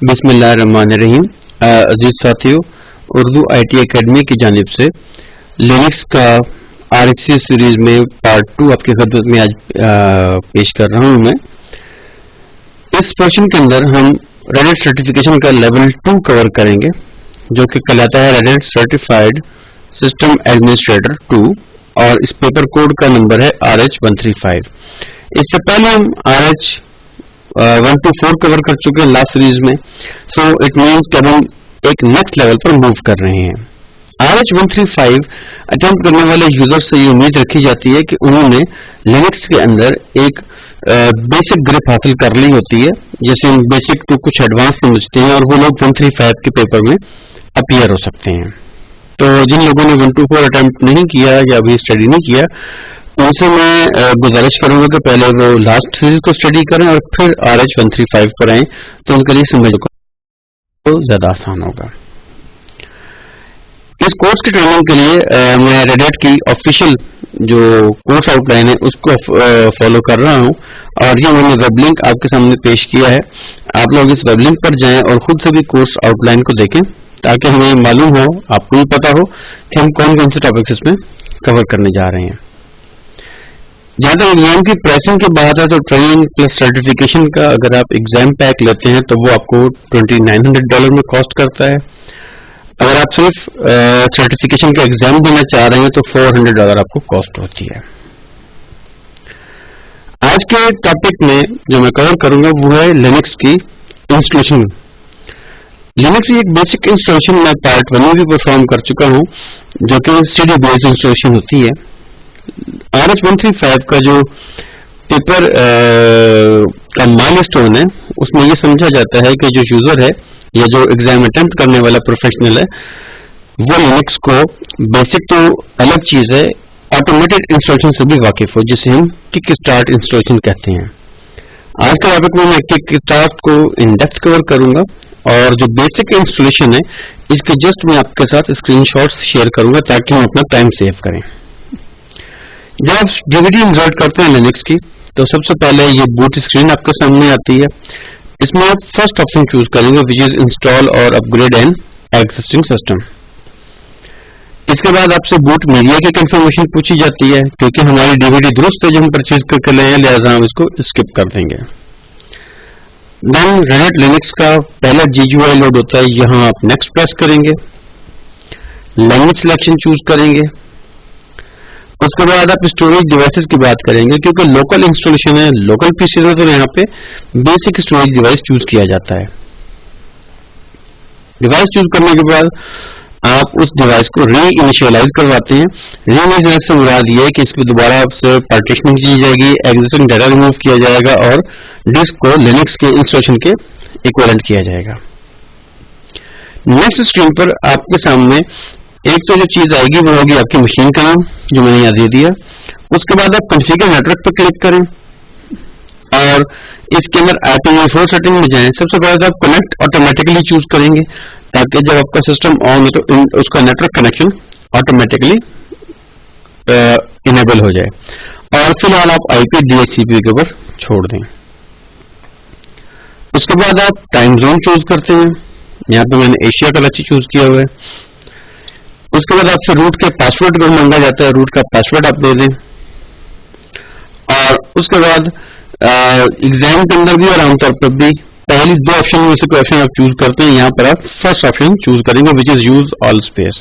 बिस्मिल्लाहिर्रहमानिर्रहीम। अजीज साथियों, Urdu IT academy की जानिब से लिनक्स का आरएचसी सीरीज में पार्ट 2 आपकी खिदमत में आज पेश कर रहा हूं मैं। इस पोर्शन के अंदर हम रेड हैट सर्टिफिकेशन का लेवल 2 कवर करेंगे, जो कि कहलाता है red hat certified system administrator 2 और इस पेपर कोड का नंबर है RH135। इससे पहले हम RH 1 to 4 कवर कर चुके हैं लास्ट सीरीज में। सो इट मीन्स कि अब हम एक नेक्स्ट लेवल पर मूव कर रहे हैं। RH135 अटेम्प्ट करने वाले यूजर से ये उम्मीद रखी जाती है कि उन्होंने लिनक्स के अंदर एक बेसिक ग्रिप हासिल कर ली होती है, जैसे हम बेसिक टू कुछ एडवांस समझते हैं, और वो लोग 135 के पेपर में अपीयर हो सकते हैं। तो जिन लोगों ने 1 to 4 अटेम्प्ट नहीं किया या अभी स्टडी नहीं किया, उनसे मैं गुजारिश करूंगा कि पहले वो लास्ट सीरीज को स्टडी करें और फिर RH135 पर आए, तो उनके लिए समझ को तो ज्यादा आसान होगा। इस कोर्स की ट्रेनिंग के लिए मैं रेड हैट की ऑफिशियल जो कोर्स आउटलाइन है उसको फॉलो कर रहा हूं, और ये मैंने वेब लिंक आपके सामने पेश किया है। आप लोग इस वेब लिंक पर जाएं और खुद से भी कोर्स आउटलाइन को देखें, ताकि हमें मालूम हो, आपको भी पता हो कि हम कौन कौन से टॉपिक्स इसमें कवर करने जा रहे हैं। जहां तक एग्जाम की प्राइसिंग की बात है, तो ट्रेनिंग प्लस सर्टिफिकेशन का अगर आप एग्जाम पैक लेते हैं तो वो आपको $2900 में कॉस्ट करता है। अगर आप सिर्फ सर्टिफिकेशन का एग्जाम देना चाह रहे हैं तो $400 आपको कॉस्ट होती है। आज के टॉपिक में जो मैं कवर करूंगा वो है लिनक्स की इंस्टॉलेशन। लिनक्स की एक बेसिक इंस्टॉलेशन मैं पार्ट 1 में भी परफॉर्म कर चुका हूं, जो कि सीडी बेस्ड इंस्टॉलेशन होती है। RH135 का जो पेपर का माइलस्टोन है, उसमें ये समझा जाता है कि जो यूजर है या जो एग्जाम अटेम्प्ट करने वाला प्रोफेशनल है, वो लिनक्स को बेसिक तो अलग चीज है, ऑटोमेटेड इंस्टॉलेशन से भी वाकिफ हो, जिसे हम किक स्टार्ट इंस्टॉलेशन कहते हैं। आज के टॉपिक में मैं किक स्टार्ट को इन डेप्थ कवर करूंगा, और जो बेसिक इंस्टॉलेशन है इसके जस्ट मैं आपके साथ स्क्रीनशॉट्स शेयर करूंगा ताकि हम अपना टाइम सेव करें। जब आप डीवीडी इंसर्ट करते हैं लिनक्स की, तो सबसे पहले ये बूट स्क्रीन आपके सामने आती है। इसमें आप फर्स्ट ऑप्शन चूज करेंगे, विच इज इंस्टॉल और अपग्रेड एन एग्जिस्टिंग सिस्टम। इसके बाद आपसे बूट मीडिया की कंफर्मेशन पूछी जाती है, क्योंकि हमारी डीवीडी दुरुस्त है जो हम परचेज करके ले, लिहाजा हम इसको स्किप कर देंगे। देन रेड हैट लिनक्स का पहला GUI लोड होता है, यहाँ आप नेक्स्ट प्रेस करेंगे, लैंग्वेज सिलेक्शन चूज करेंगे। उसके बाद आप स्टोरेज डिवाइसेस की बात करेंगे, क्योंकि लोकल इंस्टॉलेशन है, लोकल पीसी में, तो यहाँ पे बेसिक स्टोरेज डिवाइस चूज किया जाता है। डिवाइस चूज करने के बाद आप उस डिवाइस को री इनिशियलाइज करवाते हैं। री इनिशियलाइज से मुराद ये है कि इसकी दोबारा आपसे पार्टीशनिंग की जाएगी, एग्जिस्टिंग डाटा रिमूव किया जाएगा और डिस्क को लिनक्स के इंस्टॉलेशन के इक्विवेलेंट किया जाएगा। नेक्स्ट स्क्रीन पर आपके सामने एक तो जो चीज आएगी वो होगी आपकी मशीन का नाम, जो मैंने यहाँ दे दिया। उसके बाद आप कॉन्फ़िगर नेटवर्क पर क्लिक करें और इसके अंदर IPv4 सेटिंग में जाएं। सबसे पहले आप कनेक्ट ऑटोमेटिकली चूज करेंगे, ताकि जब आपका सिस्टम ऑन हो तो उसका नेटवर्क कनेक्शन ऑटोमेटिकली इनेबल हो जाए, और फिलहाल आप IP DHCP के ऊपर छोड़ दें। उसके बाद आप टाइम जोन चूज करते हैं, यहाँ पे मैंने एशिया कराची चूज किया हुआ है। उसके बाद आपसे रूट के पासवर्ड को मांगा जाता है, रूट का पासवर्ड आप दे दें। और उसके बाद एग्जाम के अंदर भी और आमतौर पर भी पहली 2 ऑप्शन में से कोई ऑप्शन आप चूज करते हैं, यहाँ पर आप फर्स्ट ऑप्शन चूज करेंगे, which is use all space.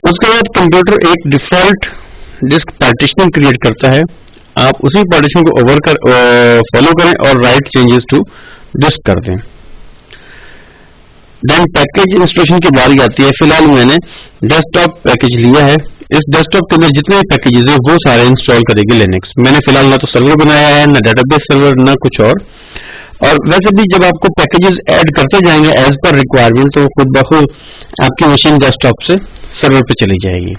उसके बाद कंप्यूटर एक डिफॉल्ट डिस्क पार्टीशनिंग क्रिएट करता है, आप उसी पार्टीशन को फॉलो करें और राइट चेंजेस टू डिस्क कर दें। देन पैकेज इंस्टॉलेशन की बारी आती है। फिलहाल मैंने डेस्कटॉप पैकेज लिया है। इस डेस्कटॉप के अंदर जितने पैकेजेस हैं वो सारे इंस्टॉल करेगी लिनक्स। मैंने फिलहाल ना तो सर्वर बनाया है, ना डेटाबेस सर्वर, ना कुछ और वैसे भी जब आपको पैकेजेस ऐड करते जाएंगे एज पर रिक्वायरमेंट, तो खुद ब खुद आपकी मशीन डेस्कटॉप से सर्वर पे चली जाएगी।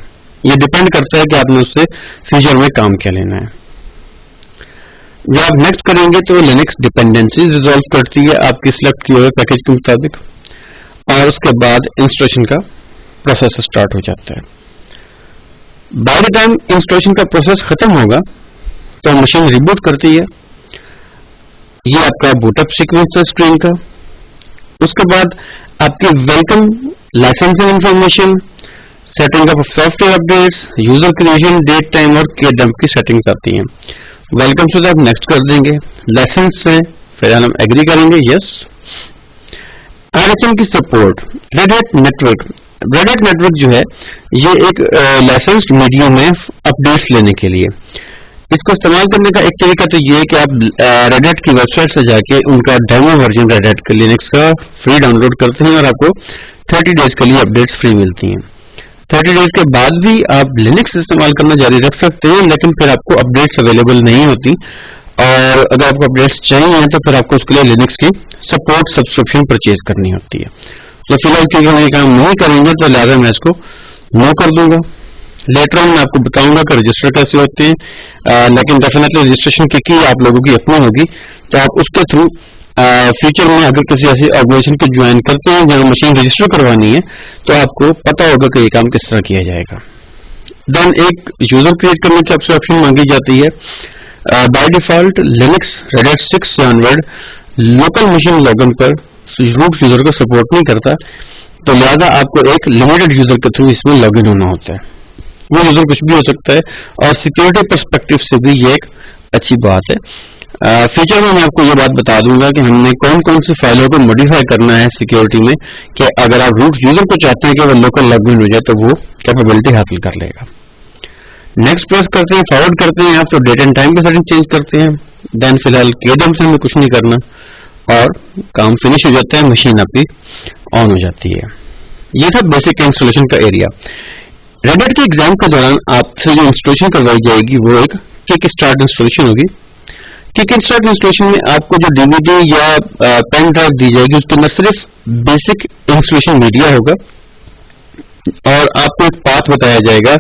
ये डिपेंड करता है कि आपने उससे फ्यूचर में काम क्या लेना है। जब आप नेक्स्ट करेंगे तो लिनक्स डिपेंडेंसीज रिजॉल्व करती है आपकी सिलेक्ट किए हुए पैकेज के मुताबिक, और उसके बाद इंस्टॉलेशन का प्रोसेस स्टार्ट हो जाता है। बाय द टाइम इंस्टॉलेशन का प्रोसेस खत्म होगा तो मशीन रिबूट करती है। ये आपका बूटअप सीक्वेंस है स्क्रीन का। उसके बाद आपकी welcome licensing information, setting of software updates, user creation, date time और के डंप की सेटिंग्स आती हैं। वेलकम से आप नेक्स्ट कर देंगे, लाइसेंस से फिर हम एग्री करेंगे यस। RSM की support, red hat network. Red hat network जो है ये एक लाइसेंस्ड मीडियम है अपडेट्स लेने के लिए। इसको इस्तेमाल करने का एक तरीका तो ये है कि आप रेड हैट की वेबसाइट से जाके उनका डेमो वर्जन रेड हैट के लिनक्स का फ्री डाउनलोड करते हैं और आपको 30 डेज के लिए अपडेट्स फ्री मिलती हैं। 30 डेज के बाद भी आप लिनक्स इस्तेमाल करना जारी रख सकते हैं, लेकिन फिर आपको अपडेट्स अवेलेबल नहीं होती, और अगर आपको अपडेट्स चाहिए तो फिर आपको उसके लिए लिनक्स की सपोर्ट सब्सक्रिप्शन परचेज करनी होती है। तो फिलहाल क्योंकि हम ये काम नहीं करेंगे तो लिहाजा मैं इसको नो कर दूंगा। लेटर ऑन मैं आपको बताऊंगा कि रजिस्टर कैसे होते हैं, लेकिन डेफिनेटली रजिस्ट्रेशन की की आप लोगों की अपनी होगी, तो आप उसके थ्रू फ्यूचर में अगर किसी ऐसी ऑर्गेनाइजेशन को ज्वाइन करते हैं जहां मशीन रजिस्टर करवानी है तो आपको पता होगा कि ये काम किस तरह किया जाएगा। देन एक यूजर क्रिएट करने की आपसे ऑप्शन मांगी जाती है। By default Linux red hat 6 से ऑनवर्ड लोकल मशीन लॉगिन पर रूट यूजर को सपोर्ट नहीं करता, तो लिहाजा आपको एक लिमिटेड यूजर के थ्रू इसमें लॉगिन होना होता है। वो यूजर कुछ भी हो सकता है और सिक्योरिटी पर्सपेक्टिव से भी ये एक अच्छी बात है। फ्यूचर में मैं आपको ये बात बता दूंगा कि हमने कौन कौन सी फाइलों को मॉडिफाई करना है सिक्योरिटी में, कि अगर आप रूट यूजर को चाहते हैं कि वो लोकल लॉगिन हो जाए तो वो कैपेबिलिटी हासिल कर लेगा। नेक्स्ट प्रेस करते हैं, फॉरवर्ड करते हैं आप, तो डेट एंड टाइम की सेटिंग चेंज करते हैं। देन फिलहाल केडम से हमें कुछ नहीं करना और काम फिनिश हो जाता है, मशीन आपकी ऑन हो जाती है। ये था बेसिक इंस्टॉलेशन का एरिया। रेड हैट के एग्जाम के दौरान आपसे जो इंस्टॉलेशन करवाई जाएगी वो एक किक स्टार्ट इंस्टॉलेशन होगी। किक स्टार्ट इंस्टॉलेशन में आपको जो डीवीडी या पेन ड्राइव दी जाएगी उसके अंदर सिर्फ बेसिक इंस्टॉलेशन मीडिया होगा और आपको एक पाथ बताया जाएगा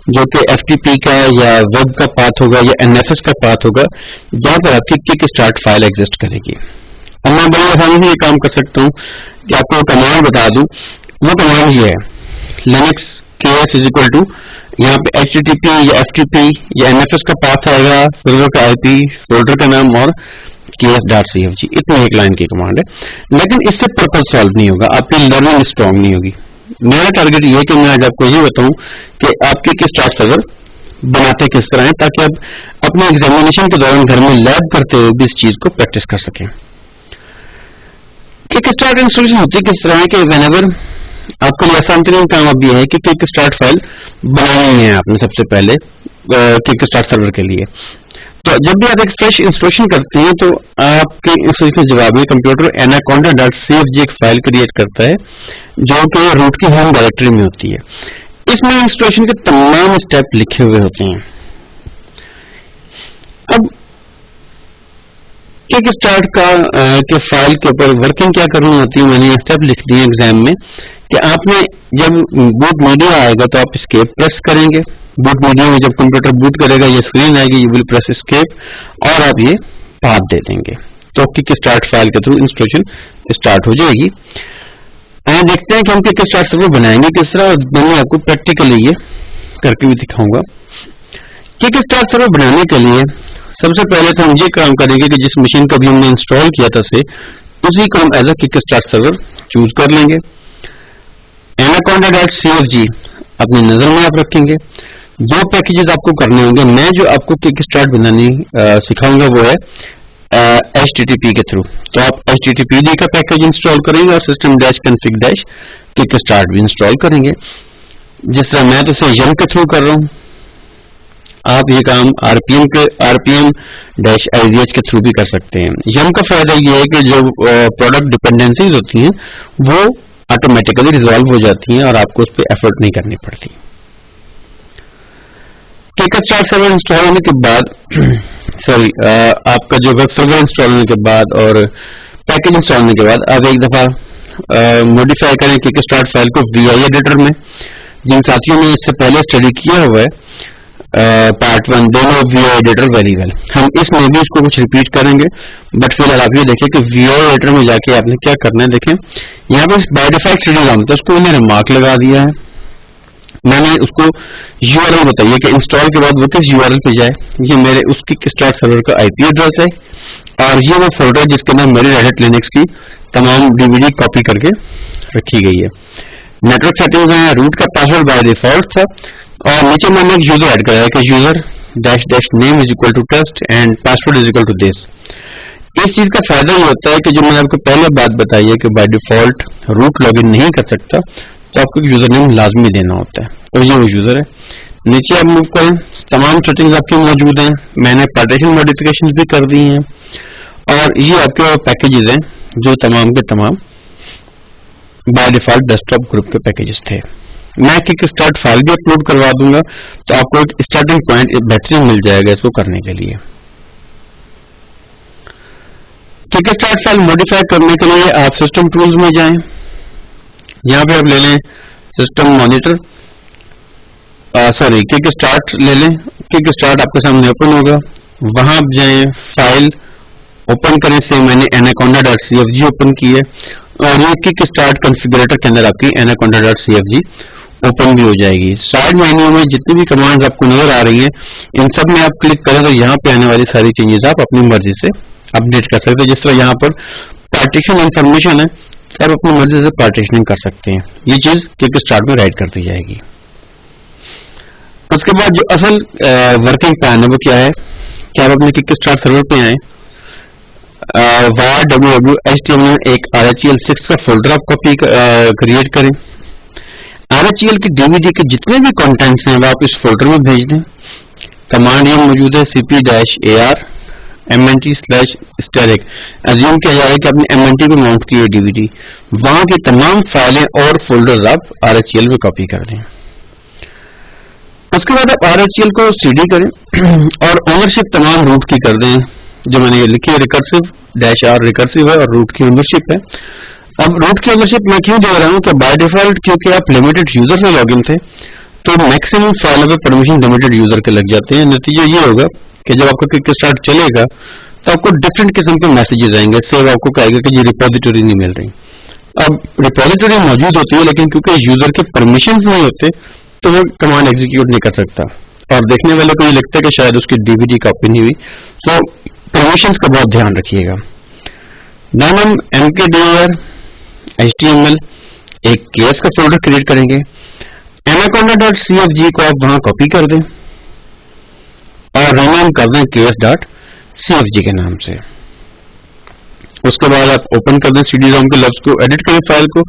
जो कि FTP का या वेब का पाथ होगा या NFS का पाथ होगा, जहां पर आपकी किक स्टार्ट फाइल एग्जिस्ट करेगी। अब मैं बड़ी आसानी से ये काम कर सकता हूँ कि आपको कमांड बता दूं। वो कमांड ये है Linux ks is equal to, यहाँ पे HTTP या FTP या NFS का पाथ आएगा, सर्वर का IP, फोल्डर का नाम और ks.cfg। इतनी एक लाइन की कमांड है, लेकिन इससे पर्पज सॉल्व नहीं होगा, आपकी लर्निंग स्ट्रॉन्ग नहीं होगी। मेरा टारगेट ये है कि मैं आज आपको ये बताऊं कि आपके किक स्टार्ट सर्वर बनाते किस तरह है, ताकि आप अपने एग्जामिनेशन के दौरान घर में लैब करते हुए भी इस चीज को प्रैक्टिस कर सकें। किक स्टार्ट इंस्टॉलेशन होती किस तरह है कि व्हेनेवर आपके लिए आसान तरीन काम अब ये है कि किक स्टार्ट फाइल बनानी है आपने सबसे पहले किक स्टार्ट सर्वर के लिए। तो जब भी आप एक फ्रेश इंस्टॉलेशन करते हैं तो आपके इंस्टॉलेशन के जवाब में कंप्यूटर anaconda.cfg एक फाइल क्रिएट करता है जो कि रूट की होम डायरेक्टरी में होती है। इसमें इंस्टॉलेशन के तमाम स्टेप लिखे हुए होते हैं। अब किक स्टार्ट के फाइल के ऊपर वर्किंग क्या करनी होती है, मैंने स्टेप लिख दिए एग्जाम में कि आपने जब बूट मीडिया आएगा तो आप एस्केप प्रेस करेंगे। बूट मीडिया में जब कंप्यूटर बूट करेगा ये स्क्रीन आएगी, यू विल प्रेस एस्केप और आप ये पाथ दे देंगे, तो किक स्टार्ट फाइल के थ्रू इंस्टॉलेशन स्टार्ट हो जाएगी। देखते हैं कि हम किक स्टार्ट सर्वर बनाएंगे किस तरह, और मैं आपको प्रैक्टिकली ये करके भी दिखाऊंगा। किक स्टार्ट सर्वर बनाने के लिए सबसे पहले तो हम ये काम करेंगे कि जिस मशीन को भी हमने इंस्टॉल किया था से उसी को हम as a kick start server choose कर लेंगे। anaconda.cfg अपनी नजर में आप रखेंगे। दो पैकेजेस आपको करने होंगे। मैं जो आपको किक स्टार्ट बनानी सिखाऊंगा वो है HTTP के थ्रू, तो आप HTTPD का पैकेज इंस्टॉल करेंगे और system-config-kick start भी इंस्टॉल करेंगे। जिस तरह मैं तो इसे yum के थ्रू कर रहा हूं, आप ये काम RPM-IGH के थ्रू भी कर सकते हैं। yum का फायदा ये है कि जो प्रोडक्ट डिपेंडेंसीज होती हैं वो ऑटोमेटिकली रिजॉल्व हो जाती हैं और आपको उस पर एफर्ट नहीं करनी पड़ती। किक स्टार्ट सर्वर इंस्टॉल होने के बाद आपका जो वेब सर्वर इंस्टॉल होने के बाद और पैकेज इंस्टॉल होने के बाद आप एक दफा मॉडिफाई करें किक स्टार्ट फाइल को VI एडिटर में। जिन साथियों ने इससे पहले स्टडी किया हुआ है पार्ट 1 दोनों VI एडिटर वेरी वेल, हम इसमें भी उसको कुछ रिपीट करेंगे, बट फिलहाल आप ये देखिए कि VI एडिटर में जाके आपने क्या करना है। देखें यहाँ पर बाय डिफॉल्ट सीडी नाम था, उसको मैंने रिमार्क लगा दिया है। मैंने उसको URL बताइए कि इंस्टॉल के बाद वो किस URL पे जाए। ये मेरे उस किक स्टार्ट सर्वर का IP एड्रेस है, और ये वो फोल्डर जिसके अंदर मेरे रेड हैट लिनक्स की तमाम डीवीडी कॉपी करके रखी गई है। नेटवर्क सेटिंग्स है, रूट का पासवर्ड बाय डिफॉल्ट था और नीचे मैंने एक यूजर ऐड कराया कि user dash dash name is equal to test and password is equal to this. इस चीज का फायदा ये होता है कि जो मैंने आपको पहले बात बताई है कि बाय डिफॉल्ट रूट लॉगिन नहीं कर सकता, तो आपको यूजर नेम लाजमी देना होता है। तो ये वो यूजर है। नीचे आप मूव करें, तमाम सेटिंग्स आपकी मौजूद हैं। मैंने पार्टीशन मॉडिफिकेशन भी कर दी हैं और ये आपके पैकेजेस हैं जो तमाम के तमाम बाय डिफॉल्ट डेस्कटॉप ग्रुप के पैकेजेस थे। मैं किक स्टार्ट फाइल भी अपलोड करवा दूंगा, तो आपको एक स्टार्टिंग पॉइंट बेहतरीन मिल जाएगा इसको करने के लिए। किक स्टार्ट फाइल मॉडिफाई करने के लिए आप सिस्टम टूल्स में जाएं, यहाँ पे आप ले लें system monitor, sorry kick start ले लें। किक स्टार्ट आपके सामने ओपन होगा, वहां आप जाएं, फाइल ओपन करें से मैंने anaconda.cfg ओपन की है और ये किक स्टार्ट कॉन्फ़िगरेटर के अंदर आपकी anaconda.cfg ओपन भी हो जाएगी। साइड मेन्यू में जितनी भी कमांड्स आपको नजर आ रही हैं, इन सब में आप क्लिक करें तो यहाँ पे आने वाली सारी चेंजेस आप अपनी मर्जी से अपडेट कर सकते हैं। जिस तरह यहाँ पर पार्टीशन इंफॉर्मेशन है, आप अपनी मर्जी से पार्टीशनिंग कर सकते हैं। ये चीज किक स्टार्ट में राइट कर दी जाएगी। उसके बाद जो असल वर्किंग प्लान है वो क्या है कि आप अपने किक स्टार्ट सर्वर पे आए, www.html एक RHEL6 का फोल्डर आप कॉपी क्रिएट करें। RHEL की डीवीडी के जितने भी कंटेंट्स हैं वो आप इस फोल्डर में भेज दें। कमांड ये मौजूद है cp-ar mnt/static। अज्यूम किया जाए कि आपने mnt पे माउंट की है डीवीडी, वहां की तमाम फाइलें और फोल्डर्स आप RHEL में कॉपी कर दें। उसके बाद आप RHEL को cd करें और ओनरशिप तमाम रूट की कर दें। जो मैंने ये लिखी है रिकर्सिव-r रिकर्सिव है और रूट की ओनरशिप है। अब रूट की ओनरशिप मैं क्यों दे रहा हूं कि बाय डिफॉल्ट क्योंकि आप लिमिटेड यूजर से लॉगिन थे, तो मैक्सिमम फाइलों पे परमिशन लिमिटेड यूजर के लग जाते हैं। नतीजा ये होगा कि जब आपका किक स्टार्ट चलेगा तो आपको डिफरेंट किस्म के मैसेजेस आएंगे। सेव आपको कहेगा कि ये रिपोजिटरी नहीं मिल रही। अब रिपोजिटरी मौजूद होती है, लेकिन क्योंकि यूजर के परमिशन नहीं होते तो वो कमांड एग्जीक्यूट नहीं कर सकता और देखने वाले को ये लगता है कि शायद उसकी डीवीडी कॉपी नहीं हुई। तो परमिशंस का बहुत ध्यान रखिएगा। देन हम mkdir html एक केस का फोल्डर क्रिएट करेंगे। anaconda.cfg को आप वहां कॉपी कर दें और रीनेम कर दें ks.cfg के नाम से। उसके बाद आप ओपन कर दें cd-rom के लफ्ज को, एडिट करें फाइल को,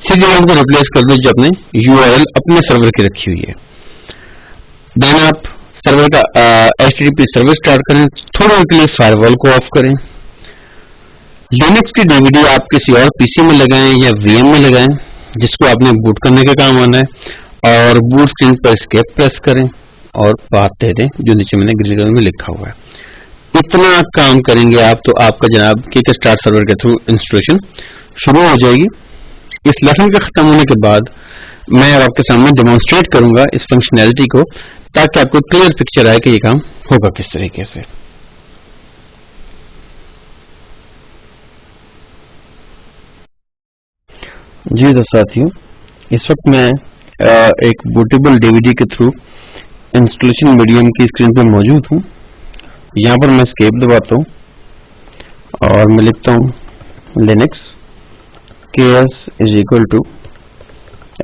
cd-rom को रिप्लेस कर दें जो अपने URL अपने सर्वर की रखी हुई है। देन आप सर्वर का HTTP सर्वर स्टार्ट करें। थोड़ी देर के लिए फायरवॉल को ऑफ करें। लिनक्स की डीवीडी आप किसी और पीसी में लगाएं या VM में लगाएं जिसको आपने बूट करने के काम आना है और बूट स्क्रीन पर एस्केप प्रेस करें और पाथ दे दें जो नीचे मैंने ग्रीन कलर में लिखा हुआ है। इतना काम करेंगे आप तो आपका जनाब किक स्टार्ट सर्वर के थ्रू इंस्टॉलेशन शुरू हो जाएगी। इस लेसन के खत्म होने के बाद मैं आपके सामने डेमोन्स्ट्रेट करूंगा इस फंक्शनैलिटी को, ताकि आपको क्लियर पिक्चर आए कि ये काम होगा किस तरीके से। जी तो साथियों, इस वक्त मैं एक बूटेबल डीवीडी के थ्रू इंस्टॉलेशन मीडियम की स्क्रीन पर मौजूद हूँ। यहाँ पर मैं एस्केप दबाता हूँ और मैं लिखता हूँ Linux ks is equal to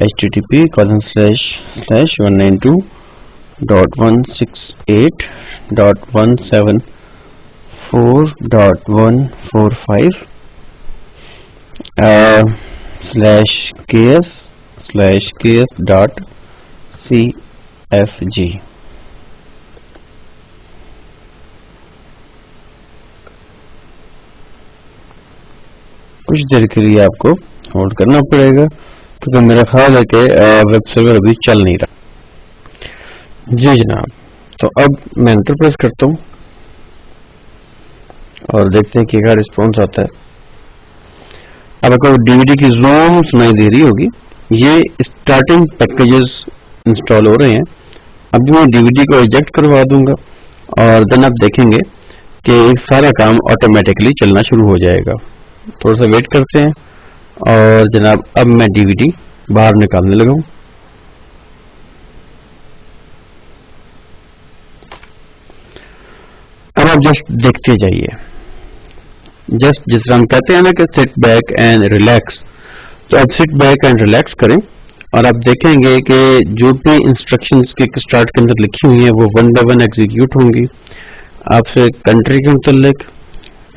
http://192.168.174.5/ks/ks.cfg। कुछ देर के लिए आपको होल्ड करना पड़ेगा क्योंकि मेरा ख्याल है कि वेब सर्वर अभी चल नहीं रहा। जी जनाब, तो अब मैं एंटर प्रेस करता हूँ और देखते हैं कि क्या रिस्पॉन्स आता है। अब आपको डीवीडी की ज़ूम सुनाई दे रही होगी। ये स्टार्टिंग पैकेजेस इंस्टॉल हो रहे हैं। अब मैं डीवीडी को रिजेक्ट करवा दूंगा और देन आप देखेंगे कि सारा काम ऑटोमेटिकली चलना शुरू हो जाएगा। थोड़ा सा वेट करते हैं और जनाब अब मैं डीवीडी बाहर निकालने लगा हूं। अब आप जस्ट देखते जाइए। जस्ट जिस तरह हम कहते हैं ना कि सिट बैक एंड रिलैक्स, तो अब सिट बैक एंड रिलैक्स करें और आप देखेंगे कि जो भी इंस्ट्रक्शंस किक स्टार्ट के अंदर लिखी हुई हैं वो वन बाय वन एग्जीक्यूट होंगी। आपसे कंट्री के मुतल्लिक,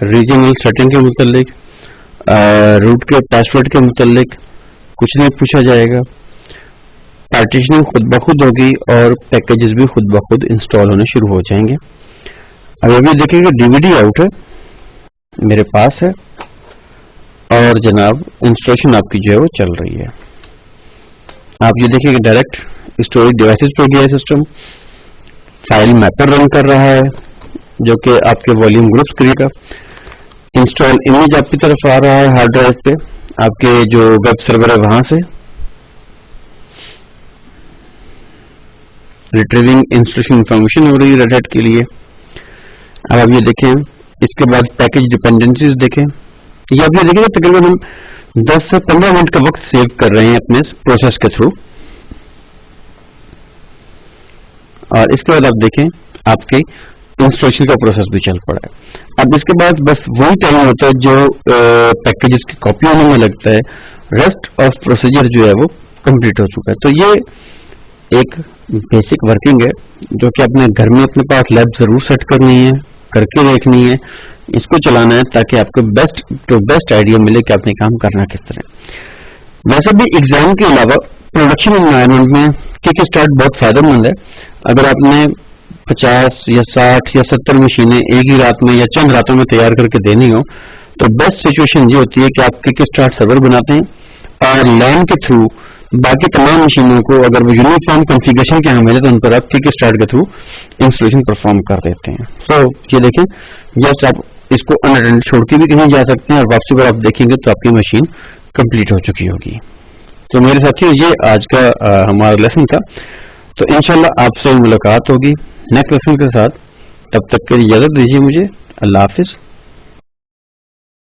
रीजनल सेटिंग के मुतल्लिक, रूट के पासवर्ड के मुतल्लिक कुछ नहीं पूछा जाएगा। पार्टीशनिंग खुद ब खुद होगी और पैकेजेस भी खुद ब खुद इंस्टॉल होने शुरू हो जाएंगे। अब अभी देखेंगे डीवीडी आउट है, मेरे पास है और जनाब इंस्टॉलेशन आपकी जो है वो चल रही है। आप ये देखिए डायरेक्ट स्टोरेज डिवाइसेस पे गया सिस्टम, फाइल मैपर रन कर रहा है जो कि आपके वॉल्यूम ग्रुप्स करेगा। इंस्टॉल इमेज आपकी तरफ आ रहा है हार्ड ड्राइव पे, आपके जो वेब सर्वर है वहां से। रिट्रीविंग इंस्टॉलेशन इंफॉर्मेशन हो रही है रेड हैट के लिए। अब आप ये देखें, इसके बाद पैकेज डिपेंडेंसीज देखें। ये आप ये देखें तकरीबन हम 10 से 15 मिनट का वक्त सेव कर रहे हैं अपने प्रोसेस के थ्रू। और इसके बाद आप देखें आपके इंस्टॉलेशन का प्रोसेस भी चल पड़ा है। अब इसके बाद बस वही टाइम होता है जो पैकेजेस की कॉपी होने में लगता है, रेस्ट ऑफ प्रोसीजर जो है वो कंप्लीट हो चुका है। तो ये एक बेसिक वर्किंग है जो कि अपने घर में अपने पास लैब जरूर सेट करनी है, करके देखनी है, इसको चलाना है ताकि आपको बेस्ट टू बेस्ट आइडिया मिले कि आपने काम करना किस तरह। वैसे भी एग्जाम के अलावा प्रोडक्शन एनवायरनमेंट में किक स्टार्ट बहुत फायदेमंद है। अगर आपने 50 या 60 या 70 मशीनें एक ही रात में या चंद रातों में तैयार करके देनी हो तो बेस्ट सिचुएशन ये होती है कि आप किक स्टार्ट सर्वर बनाते हैं और लैन के थ्रू बाकी तमाम मशीनों को अगर वो यूनिफॉर्म कॉन्फ़िगरेशन के हमें तो उन पर आप किक स्टार्ट के थ्रू इंस्टॉलेशन परफॉर्म कर देते हैं। तो ये देखें, जस्ट आप इसको अनअटेंड छोड़ के भी कहीं जा सकते हैं और वापसी पर आप देखेंगे तो आपकी मशीन कंप्लीट हो चुकी होगी। तो मेरे साथियों ये आज का हमारा लेसन था। तो इंशाल्लाह आपसे मुलाकात होगी नेक्स्ट लेसन के साथ। तब तक के लिए इजाजत दीजिए मुझे। अल्लाह हाफिज।